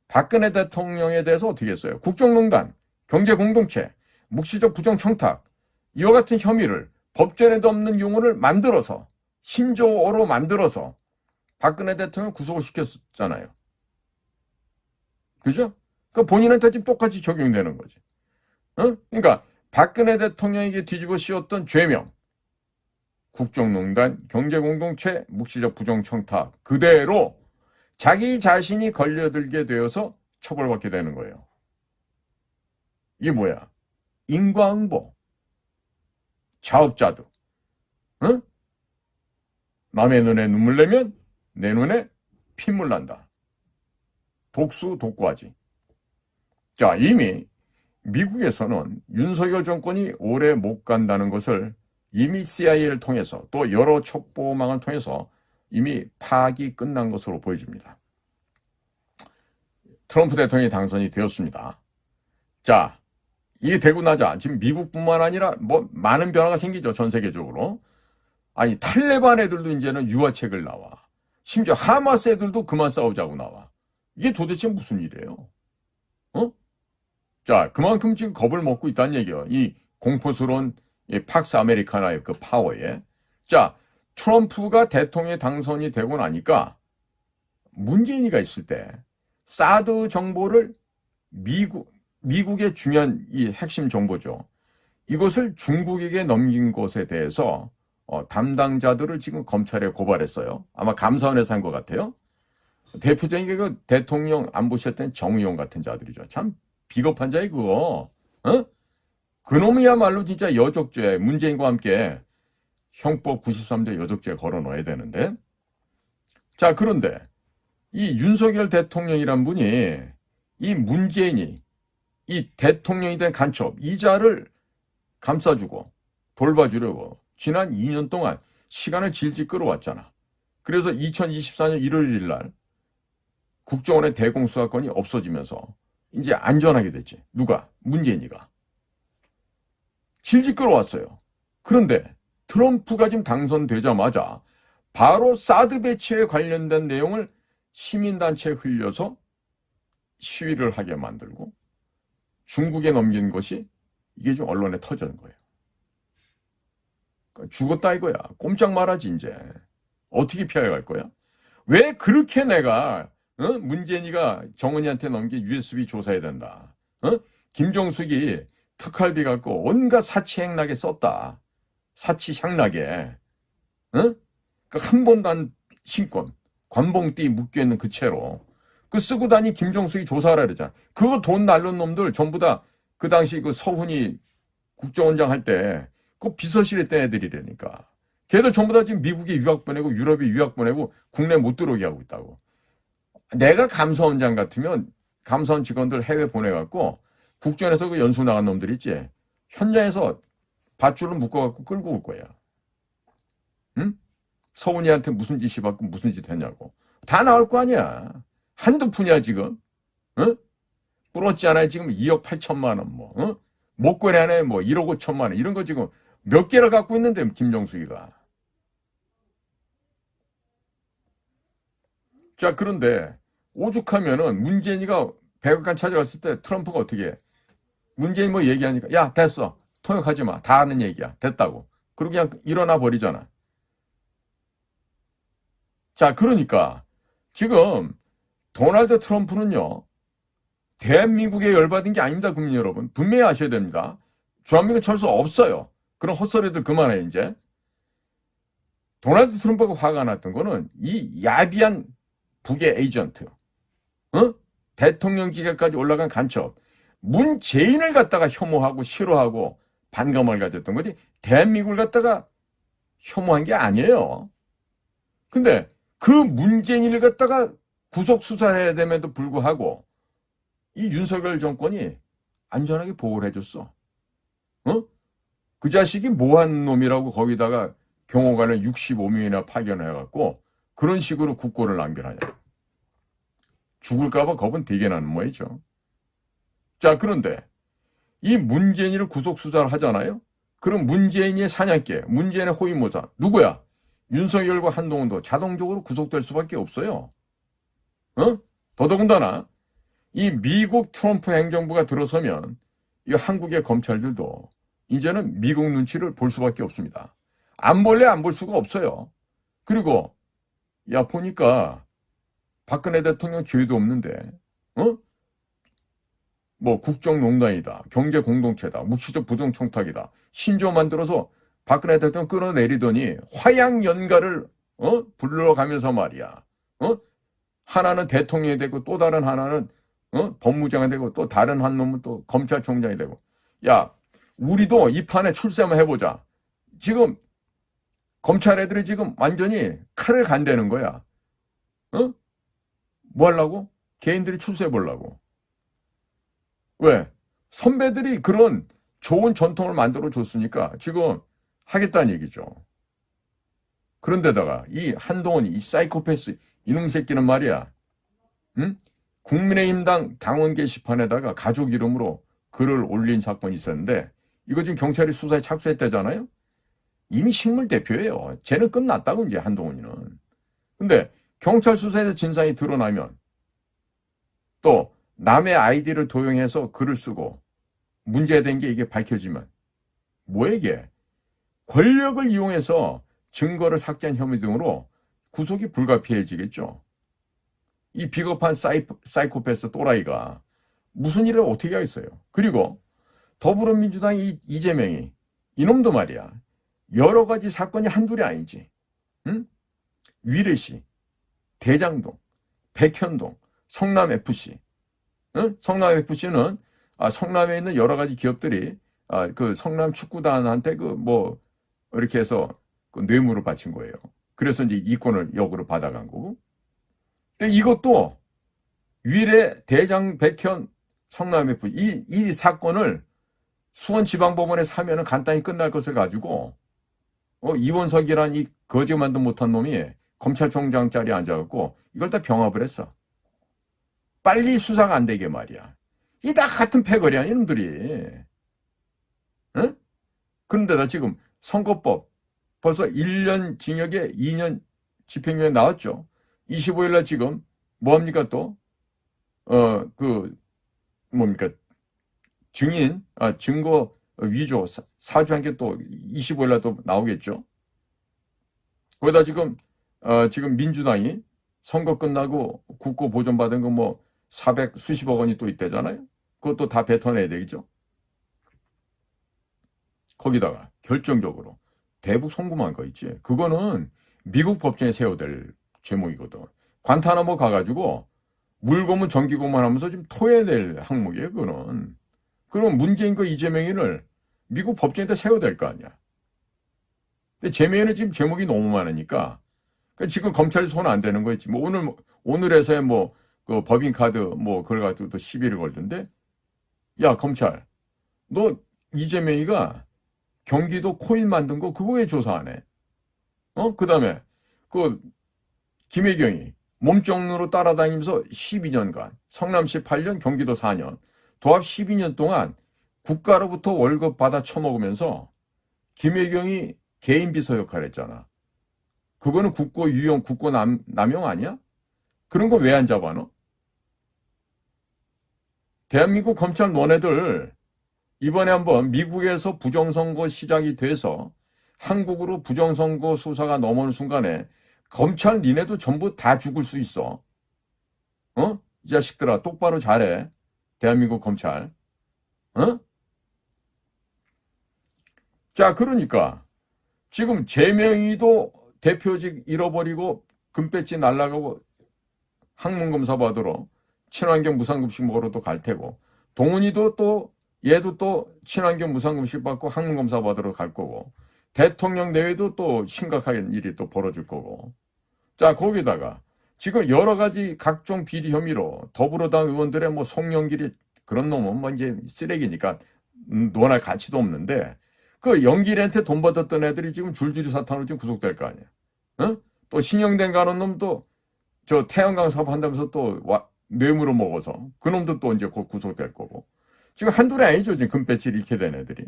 박근혜 대통령에 대해서 어떻게 했어요? 국정농단, 경제공동체, 묵시적 부정청탁 이와 같은 혐의를 법전에도 없는 용어를 만들어서 신조어로 만들어서 박근혜 대통령 구속을 시켰잖아요. 그죠? 그러니까 본인한테 지금 똑같이 적용되는 거지. 그러니까 박근혜 대통령에게 뒤집어 씌웠던 죄명 국정농단, 경제공동체, 묵시적 부정청탁 그대로 자기 자신이 걸려들게 되어서 처벌받게 되는 거예요. 이게 뭐야? 인과응보, 자업자득. 남의 눈에 눈물 내면 내 눈에 핏물 난다. 독수 독과지. 자, 이미 미국에서는 윤석열 정권이 오래 못 간다는 것을 이미 CIA를 통해서 또 여러 첩보망을 통해서 이미 파악이 끝난 것으로 보여집니다. 트럼프 대통령이 당선이 되었습니다. 자, 이게 되고 나자 지금 미국뿐만 아니라 많은 변화가 생기죠. 전 세계적으로. 아니 탈레반 애들도 이제는 유화책을 나와. 심지어 하마스 애들도 그만 싸우자고 나와. 이게 도대체 무슨 일이에요? 어? 자, 그만큼 지금 겁을 먹고 있다는 얘기예요. 이 공포스러운 이 팍스 아메리카나의 그 파워에. 자, 트럼프가 대통령에 당선이 되고 나니까 문재인이가 있을 때 사드 정보를 미국의 중요한 이 핵심 정보죠. 이것을 중국에게 넘긴 것에 대해서 담당자들을 지금 검찰에 고발했어요. 아마 감사원에서 한 것 같아요. 대표적인 게 그 대통령 안보실했던 정의용 같은 자들이죠. 참 비겁한 자이 그거. 어? 그놈이야말로 진짜 여적죄, 문재인과 함께 형법 93조 여적죄 걸어 넣어야 되는데. 자, 그런데 이 윤석열 대통령이란 분이 이 문재인이 이 대통령이 된 간첩 이자를 감싸주고 돌봐주려고 지난 2년 동안 시간을 질질 끌어왔잖아. 그래서 2024년 1월 1일 날 국정원의 대공수사권이 없어지면서 이제 안전하게 됐지. 누가? 문재인이가. 질질 끌어왔어요. 그런데 트럼프가 지금 당선되자마자 바로 사드 배치에 관련된 내용을 시민단체에 흘려서 시위를 하게 만들고 중국에 넘긴 것이 이게 좀 언론에 터지는 거예요. 그러니까 죽었다 이거야. 꼼짝 말하지 이제. 어떻게 피해갈 거야? 왜 그렇게 내가 문재인이가 정은이한테 넘긴 USB 조사해야 된다. 김정숙이 특활비 갖고 온갖 사치행락에 썼다. 사치향락에. 한 번도 안 신권 관봉띠 묶여있는 그 채로 그 쓰고 다니 김정숙이 조사하라 그러잖아. 그거 돈 날른 놈들 전부 다 그 당시 그 서훈이 국정원장 할 때 그 비서실에 있던 애들이라니까. 걔들 전부 다 지금 미국에 유학 보내고 유럽에 유학 보내고 국내 못 들어오게 하고 있다고. 내가 감사원장 같으면 감사원 직원들 해외 보내갖고 국정원에서 그 연수 나간 놈들 있지. 현장에서 밧줄을 묶어갖고 끌고 올 거야. 응? 서훈이한테 무슨 짓이 받고 무슨 짓 했냐고. 다 나올 거 아니야. 한두 푼이야 지금. 응? 부럽지 않아요 지금 2억 8천만 원 뭐. 응? 목걸이 하나에 뭐 1억 5천만 원 이런 거 지금 몇 개를 갖고 있는데 김정숙이가. 자, 그런데 오죽하면은 문재인이가 백악관 찾아갔을 때 트럼프가 어떻게 해? 문재인 뭐 얘기하니까 야 됐어 통역하지 마 다 아는 얘기야 됐다고. 그리고 그냥 일어나 버리잖아. 자, 그러니까 지금 도널드 트럼프는요 대한민국에 열받은 게 아닙니다. 국민 여러분 분명히 아셔야 됩니다. 주한미군 철수 없어요. 그런 헛소리들 그만해 이제. 도널드 트럼프가 화가 났던 거는 이 야비한 북의 에이전트, 대통령직에까지 올라간 간첩, 문재인을 갖다가 혐오하고 싫어하고 반감을 가졌던 거지 대한민국을 갖다가 혐오한 게 아니에요. 근데 그 문재인을 갖다가 구속 수사해야 됨에도 불구하고 이 윤석열 정권이 안전하게 보호를 해줬어. 그 자식이 뭐한 놈이라고 거기다가 경호관을 65명이나 파견해갖고 그런 식으로 국고를 남겨하냐. 죽을까봐 겁은 되게 나는 모양이죠. 자, 그런데 이 문재인을 구속 수사를 하잖아요. 그럼 문재인의 사냥개, 문재인의 호위무사 누구야? 윤석열과 한동훈도 자동적으로 구속될 수밖에 없어요. 더더군다나 이 미국 트럼프 행정부가 들어서면 이 한국의 검찰들도 이제는 미국 눈치를 볼 수밖에 없습니다. 안 볼래 안 볼 수가 없어요. 그리고 야 보니까 박근혜 대통령 죄도 없는데 뭐 국정농단이다, 경제공동체다, 묵시적 부정청탁이다, 신조 만들어서 박근혜 대통령 끌어내리더니 화양연가를 불러가면서 말이야. 하나는 대통령이 되고 또 다른 하나는 법무장이 되고 또 다른 한 놈은 또 검찰총장이 되고. 야 우리도 이 판에 출세 한번 해보자. 지금 검찰 애들이 지금 완전히 칼을 간대는 거야. 뭐 하려고? 개인들이 출세해 보려고. 왜? 선배들이 그런 좋은 전통을 만들어 줬으니까 지금 하겠다는 얘기죠. 그런데다가 이 한동훈 이 사이코패스 이놈 새끼는 말이야. 국민의힘당 당원 게시판에다가 가족 이름으로 글을 올린 사건이 있었는데 이거 지금 경찰이 수사에 착수했다잖아요. 이미 식물 대표예요. 쟤는 끝났다고 이제 한동훈이는. 근데 경찰 수사에서 진상이 드러나면 또 남의 아이디를 도용해서 글을 쓰고 문제된 게 이게 밝혀지면 뭐에게 권력을 이용해서 증거를 삭제한 혐의 등으로 구속이 불가피해지겠죠. 이 비겁한 사이코패스 또라이가 무슨 일을 어떻게 하겠어요. 그리고 더불어민주당 이재명이 이놈도 말이야. 여러 가지 사건이 한둘이 아니지. 응? 위례시, 대장동, 백현동, 성남FC. 응? 성남FC는 성남에 있는 여러 가지 기업들이 그 성남 축구단한테 이렇게 해서 그 뇌물을 바친 거예요. 그래서 이제 이권을 역으로 받아간 거고. 근데 이것도 위례, 대장, 백현, 성남FC 이 사건을 수원지방법원에 사면은 간단히 끝날 것을 가지고 이원석이란 이 거지 만도 못한 놈이 검찰총장 자리에 앉아갖고 이걸 다 병합을 했어. 빨리 수사가 안 되게 말이야. 이 다 같은 패거리야 이놈들이. 응? 그런데다 지금 선거법 벌써 1년 징역에 2년 집행유예 나왔죠. 25일날 지금 뭐합니까 또? 뭡니까? 증거 위조 사주한 게 또 25일날 또 나오겠죠. 거기다 지금 민주당이 선거 끝나고 국고 보존받은 거 400 수십억 원이 또 있대잖아요. 그것도 다 뱉어내야 되겠죠. 거기다가 결정적으로 대북 송금한 거 있지. 그거는 미국 법정에 세워야 될 제목이거든. 관타나모 가가지고 물고문 정기고문 하면서 좀 토해야 될 항목이에요. 그거는. 그럼 문재인과 이재명이를 미국 법정에다 세워야 될 거 아니야. 근데 재명이는 지금 제목이 너무 많으니까 그러니까 지금 검찰이 손 안 대는 거 있지. 오늘에서야 그 법인카드 그걸 가지고 또 시비를 걸던데. 야 검찰, 너 이재명이가 경기도 코인 만든 거 그거 왜 조사 안 해? 그다음에 그 김혜경이 몸종으로 따라다니면서 12년간 성남시 8년 경기도 4년 도합 12년 동안 국가로부터 월급 받아 처먹으면서 김혜경이 개인 비서 역할을 했잖아. 그거는 국고 유용, 국고 남용 아니야? 그런 거 왜 안 잡아 너? 대한민국 검찰 너네들 이번에 한번 미국에서 부정선거 시작이 돼서 한국으로 부정선거 수사가 넘어오는 순간에 검찰 니네도 전부 다 죽을 수 있어. 이 자식들아 똑바로 잘해. 대한민국 검찰. 자 그러니까 지금 재명이도 대표직 잃어버리고 금배지 날라가고 학문검사 받으러 친환경 무상급식 먹으러 또 갈 테고 동훈이도 또 얘도 또 친환경 무상급식 받고 학문검사 받으러 갈 거고 대통령 내외도 또 심각한 일이 또 벌어질 거고 자 거기다가 지금 여러 가지 각종 비리 혐의로 더불어당 의원들의 송영길이 그런 놈은 이제 쓰레기니까 논할 가치도 없는데 그 영길이한테 돈 받았던 애들이 지금 줄줄이 사탄으로 지금 구속될 거 아니야. 또 신영된 가는 놈도 저 태양광 사업 한다면서 또 뇌물을 먹어서 그 놈도 또 이제 곧 구속될 거고 지금 한둘이 아니죠. 지금 금배지를 잃게 된 애들이.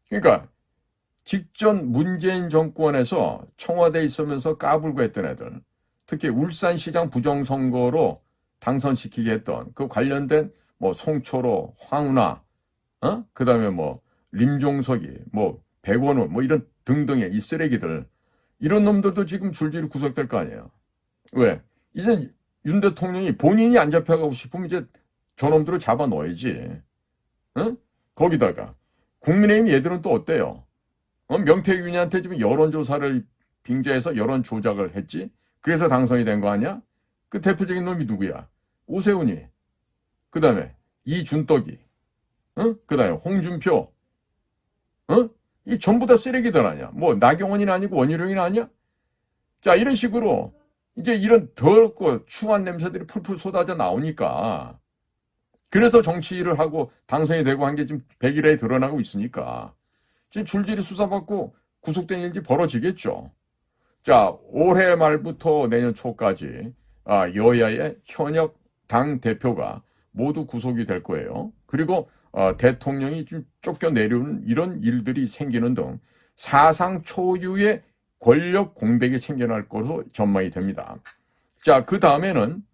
그러니까 직전 문재인 정권에서 청와대에 있으면서 까불고 했던 애들 특히 울산시장 부정선거로 당선시키게 했던 그 관련된 송초로, 황운하, 그 다음에 림종석이, 백원우, 이런 등등의 이 쓰레기들, 이런 놈들도 지금 줄줄이 구속될 거 아니에요. 왜? 이제 윤 대통령이 본인이 안 잡혀가고 싶으면 이제 저놈들을 잡아 넣어야지. 거기다가 국민의힘 얘들은 또 어때요? 명태균이한테 지금 여론조사를 빙자해서 여론 조작을 했지? 그래서 당선이 된 거 아니야? 그 대표적인 놈이 누구야? 오세훈이. 그 다음에 이준떡이. 그 다음에 홍준표. 이 전부 다 쓰레기들 아니야? 나경원이 아니고 원희룡이 아니야? 자, 이런 식으로 이제 이런 더럽고 추한 냄새들이 풀풀 쏟아져 나오니까 그래서 정치를 하고 당선이 되고 한 게 지금 100일에 드러나고 있으니까 지금 줄줄이 수사받고 구속된 일이 벌어지겠죠. 자, 올해 말부터 내년 초까지 여야의 현역 당 대표가 모두 구속이 될 거예요. 그리고 대통령이 좀 쫓겨내려는 이런 일들이 생기는 등 사상 초유의 권력 공백이 생겨날 것으로 전망이 됩니다. 자, 그 다음에는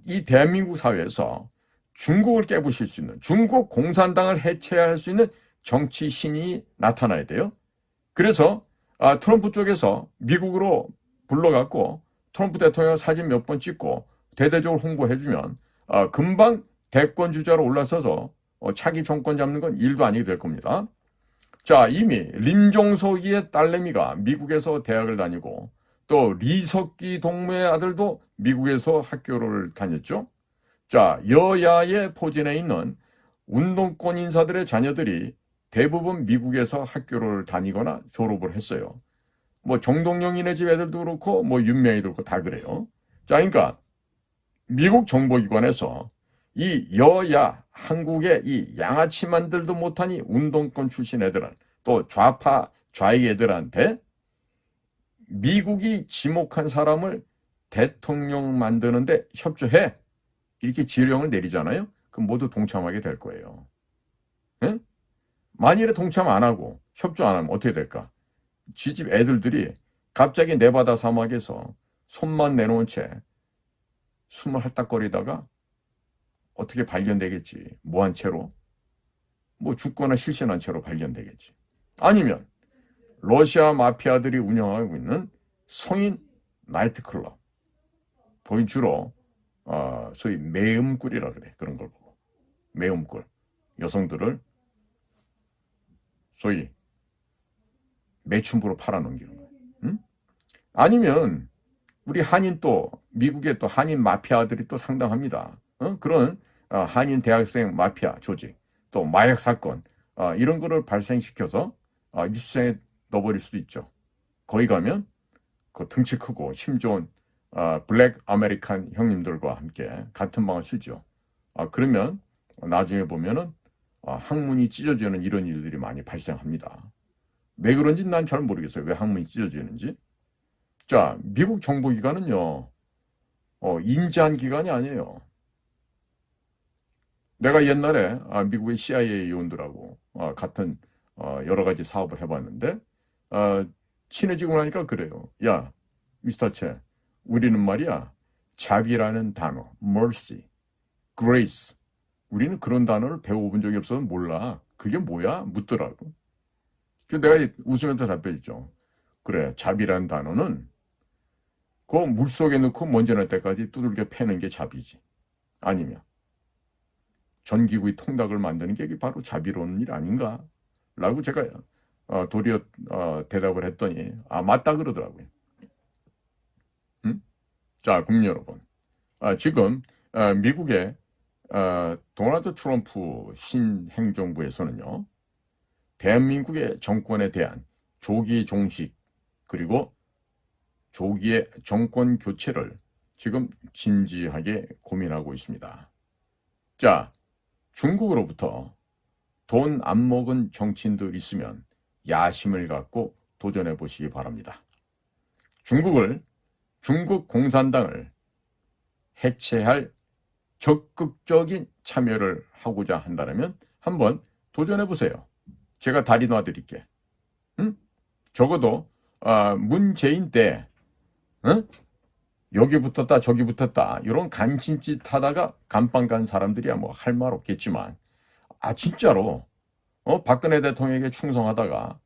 이 대한민국 사회에서 중국을 깨부실 수 있는, 중국 공산당을 해체할 수 있는 정치 신인이 나타나야 돼요. 그래서 트럼프 쪽에서 미국으로 불러갖고 트럼프 대통령 사진 몇 번 찍고 대대적으로 홍보해주면 금방 대권 주자로 올라서서 차기 정권 잡는 건 일도 아니게 될 겁니다. 자, 이미 림종석이의 딸내미가 미국에서 대학을 다니고 또 리석기 동무의 아들도 미국에서 학교를 다녔죠. 자, 여야의 포진에 있는 운동권 인사들의 자녀들이 대부분 미국에서 학교를 다니거나 졸업을 했어요. 뭐 정동영이네 집 애들도 그렇고 뭐 윤명이도 그렇고 다 그래요. 자, 그러니까 미국 정보기관에서 이 여야 한국의 이 양아치만들도 못하니 운동권 출신 애들은 또 좌파 좌익 애들한테 미국이 지목한 사람을 대통령 만드는데 협조해 이렇게 지령을 내리잖아요. 그럼 모두 동참하게 될 거예요. 예? 만일에 동참 안 하고 협조 안 하면 어떻게 될까? 지집 애들들이 갑자기 네바다 사막에서 손만 내놓은 채 숨을 헐떡거리다가 어떻게 발견되겠지. 뭐한 채로? 뭐 죽거나 실신한 채로 발견되겠지. 아니면 러시아 마피아들이 운영하고 있는 성인 나이트클럽. 거기 주로 소위 매음꿀이라 그래. 그런 걸 보고. 매음꿀. 여성들을 소위 매춘부로 팔아넘기는 거예요. 응? 아니면 우리 한인 또 미국의 또 한인 마피아들이 또 상당합니다. 그런 한인 대학생 마피아 조직 또 마약 사건 이런 거를 발생시켜서 뉴스장에 넣어버릴 수도 있죠. 거기 가면 그 등치 크고 힘 좋은 블랙 아메리칸 형님들과 함께 같은 방을 쓰죠. 그러면 나중에 보면은 항문이 찢어지는 이런 일들이 많이 발생합니다. 왜 그런지 난 잘 모르겠어요. 왜 항문이 찢어지는지. 자, 미국 정보기관은요, 인지한 기관이 아니에요. 내가 옛날에 미국의 CIA 요원들하고 같은 여러 가지 사업을 해봤는데 친해지고 나니까 그래요. 야, 미스터 채, 우리는 말이야 자비라는 단어, mercy, grace, 우리는 그런 단어를 배워본 적이 없어서 몰라. 그게 뭐야? 묻더라고. 그래서 내가 웃으면서 답변했죠. 그래, 자비라는 단어는 그 물속에 넣고 먼지 날 때까지 두들겨 패는 게 자비지. 아니면 전기구이 통닭을 만드는 게 바로 자비로운 일 아닌가? 라고 제가 도리어 대답을 했더니 맞다 그러더라고요. 응? 자, 국민 여러분. 지금 미국의 도널드 트럼프 신행정부에서는요. 대한민국의 정권에 대한 조기 종식 그리고 조기의 정권 교체를 지금 진지하게 고민하고 있습니다. 자, 중국으로부터 돈 안 먹은 정치인들 있으면 야심을 갖고 도전해 보시기 바랍니다. 중국 공산당을 해체할 적극적인 참여를 하고자 한다면 한번 도전해 보세요. 제가 다리 놔드릴게. 응? 적어도 문재인 때 여기 붙었다 저기 붙었다 이런 간신짓 하다가 감방 간 사람들이야 뭐 할 말 없겠지만 진짜로 박근혜 대통령에게 충성하다가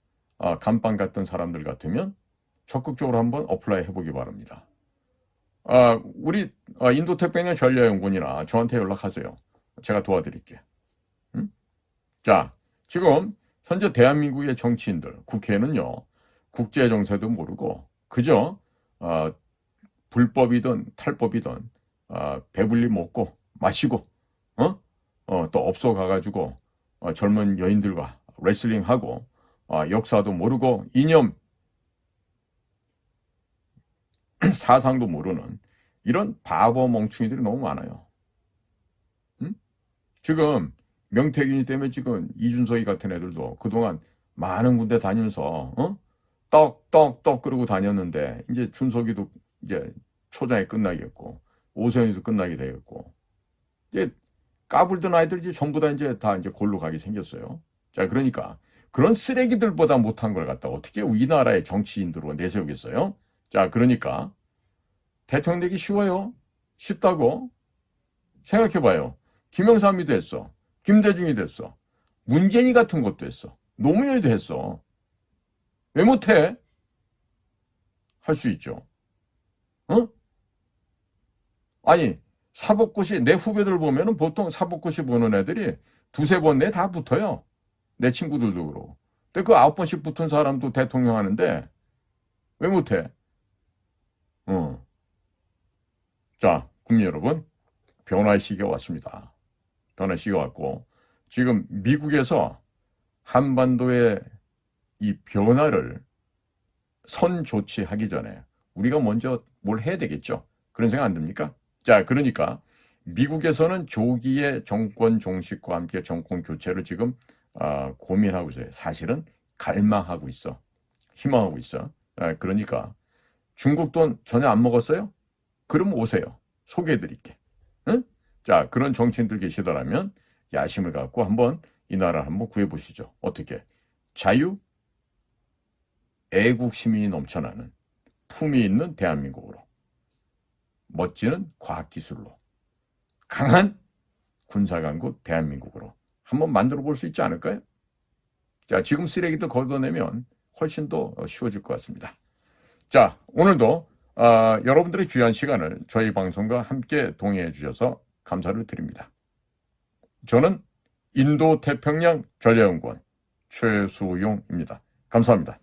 감방 갔던 사람들 같으면 적극적으로 한번 어플라이 해보기 바랍니다. 우리 인도태평양 전략연구원이나 저한테 연락하세요. 제가 도와드릴게. 응? 자, 지금 현재 대한민국의 정치인들, 국회는요, 국제정세도 모르고 그저 불법이든 탈법이든 배불리 먹고 마시고 또 업소 가가지고 젊은 여인들과 레슬링하고 역사도 모르고 이념 사상도 모르는 이런 바보 멍충이들이 너무 많아요. 응? 지금 명태균이 때문에 지금 이준석이 같은 애들도 그동안 많은 군데 다니면서 떡 그러고 다녔는데 이제 준석이도 이제 초장에 끝나겠고 오세훈이도 끝나게 되겠고 이제 까불던 아이들이 전부 다 이제 골로 가게 생겼어요. 자, 그러니까 그런 쓰레기들보다 못한 걸 갖다가 어떻게 우리나라의 정치인들로 내세우겠어요? 자, 그러니까 대통령 되기 쉬워요? 쉽다고? 생각해봐요. 김영삼이도 했어. 김대중이도 했어. 문재인이 같은 것도 했어. 노무현이도 했어. 왜 못해? 할 수 있죠. 어? 아니, 사법고시, 내 후배들 보면은 보통 사법고시 보는 애들이 두세 번 내에 다 붙어요. 내 친구들도 그러고. 근데 그 9번씩 붙은 사람도 대통령 하는데 왜 못해? 어. 자, 국민 여러분, 변화의 시기가 왔습니다. 변화의 시기가 왔고, 지금 미국에서 한반도의 이 변화를 선 조치하기 전에 우리가 먼저 뭘 해야 되겠죠? 그런 생각 안 듭니까? 자, 그러니까 미국에서는 조기의 정권 종식과 함께 정권 교체를 지금 고민하고 있어요. 사실은 갈망하고 있어. 희망하고 있어. 그러니까 중국 돈 전혀 안 먹었어요? 그럼 오세요. 소개해드릴게. 응? 자, 그런 정치인들 계시더라면 야심을 갖고 한번 이 나라를 한번 구해보시죠. 어떻게? 자유, 애국 시민이 넘쳐나는 품위 있는 대한민국으로, 멋지는 과학기술로, 강한 군사강국 대한민국으로 한번 만들어 볼 수 있지 않을까요? 자, 지금 쓰레기들 걷어내면 훨씬 더 쉬워질 것 같습니다. 자, 오늘도 여러분들의 귀한 시간을 저희 방송과 함께 동의해 주셔서 감사를 드립니다. 저는 인도태평양 전략연구원 최수용입니다. 감사합니다.